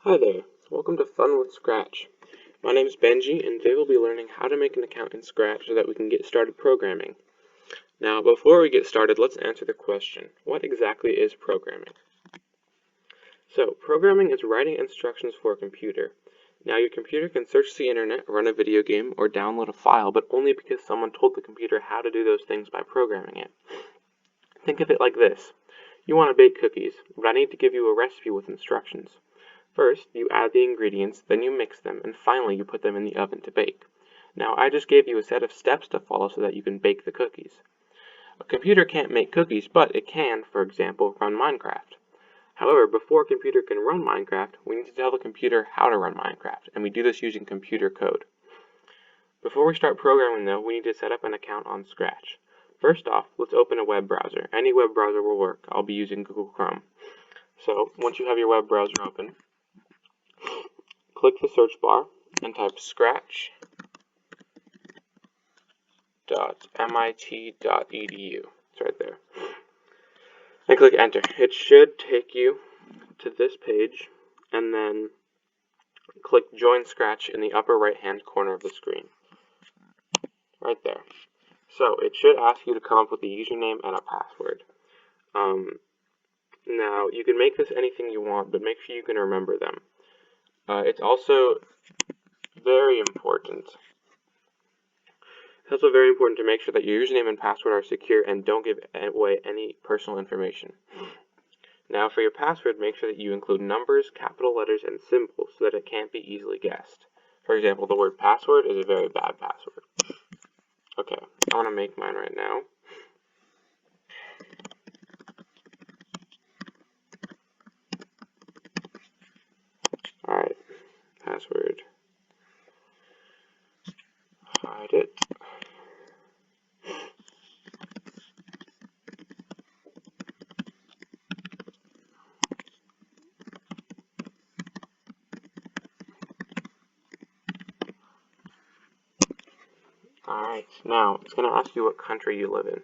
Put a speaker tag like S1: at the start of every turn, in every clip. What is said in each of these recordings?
S1: Hi there, welcome to Fun with Scratch. My name is Benji, and today we'll be learning how to make an account in Scratch so that we can get started programming. Now, before we get started, let's answer the question, what exactly is programming? So, programming is writing instructions for a computer. Now, your computer can search the internet, run a video game, or download a file, but only because someone told the computer how to do those things by programming it. Think of it like this. You want to bake cookies, but I need to give you a recipe with instructions. First, you add the ingredients, then you mix them, and finally you put them in the oven to bake. Now, I just gave you a set of steps to follow so that you can bake the cookies. A computer can't make cookies, but it can, for example, run Minecraft. However, before a computer can run Minecraft, we need to tell the computer how to run Minecraft, and we do this using computer code. Before we start programming, though, we need to set up an account on Scratch. First off, let's open a web browser. Any web browser will work. I'll be using Google Chrome. So, once you have your web browser open, click the search bar and type scratch.mit.edu. It's right there. And click enter. It should take you to this page, and then click join Scratch in the upper right hand corner of the screen. Right there. So it should ask you to come up with a username and a password. Now you can make this anything you want, but make sure you can remember them. It's also very important to make sure that your username and password are secure and don't give away any personal information. Now for your password, make sure that you include numbers, capital letters, and symbols so that it can't be easily guessed. For example, the word password is a very bad password. Okay, I want to make mine right now. Alright, password. Hide it. Alright, now it's going to ask you what country you live in.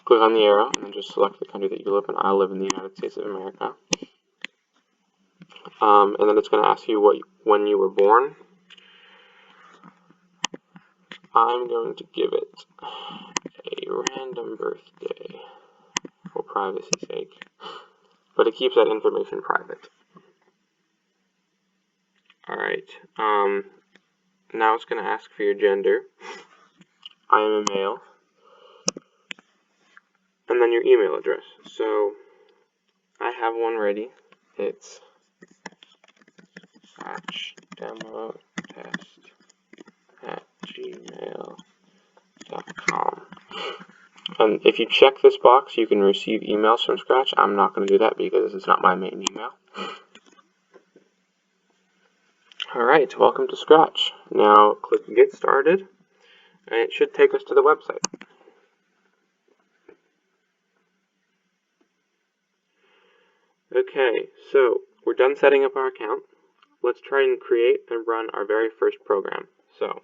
S1: Click on the arrow and then just select the country that you live in. I live in the United States of America. And then it's going to ask you when you were born. I'm going to give it a random birthday for privacy's sake, but it keeps that information private. Alright, now it's going to ask for your gender. I am a male. And then your email address. So, I have one ready. It's scratchdemotest@gmail.com. And if you check this box, you can receive emails from Scratch. I'm not going to do that because it's not my main email. Alright, welcome to Scratch. Now click Get Started, and it should take us to the website. Okay, so we're done setting up our account. Let's try and create and run our very first program. So,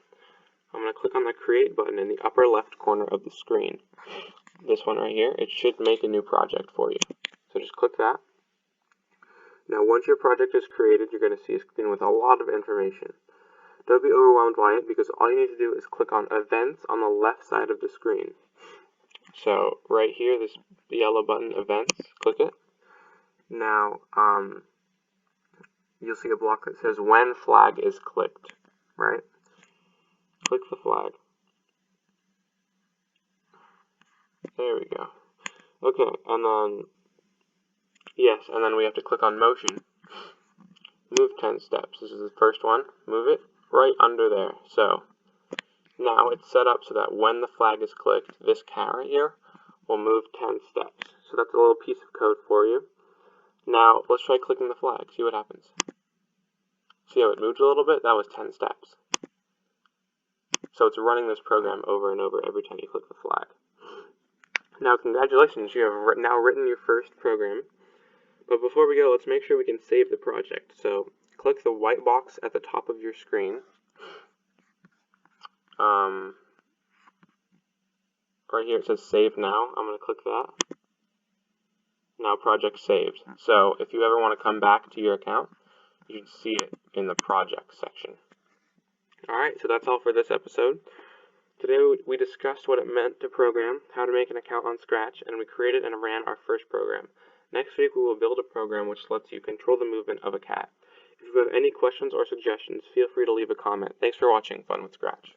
S1: I'm going to click on the Create button in the upper left corner of the screen. This one right here, it should make a new project for you. So just click that. Now once your project is created, you're going to see a screen with a lot of information. Don't be overwhelmed by it because all you need to do is click on Events on the left side of the screen. So right here, this yellow button, Events, click it. Now, you'll see a block that says when flag is clicked, right? Click the flag. There we go. Okay, and then, yes, and then we have to click on motion. Move 10 steps. This is the first one. Move it right under there. So, now it's set up so that when the flag is clicked, this cat right here will move 10 steps. So that's a little piece of code for you. Now, let's try clicking the flag. See what happens. See how it moves a little bit? That was 10 steps. So it's running this program over and over every time you click the flag. Now, congratulations, you have now written your first program. But before we go, let's make sure we can save the project. So, click the white box at the top of your screen. Right here it says Save Now. I'm going to click that. now project saved. So if you ever want to come back to your account, you can see it in the projects section. Alright, so that's all for this episode. Today we discussed what it meant to program, how to make an account on Scratch, and we created and ran our first program. Next week we will build a program which lets you control the movement of a cat. If you have any questions or suggestions, feel free to leave a comment. Thanks for watching Fun with Scratch.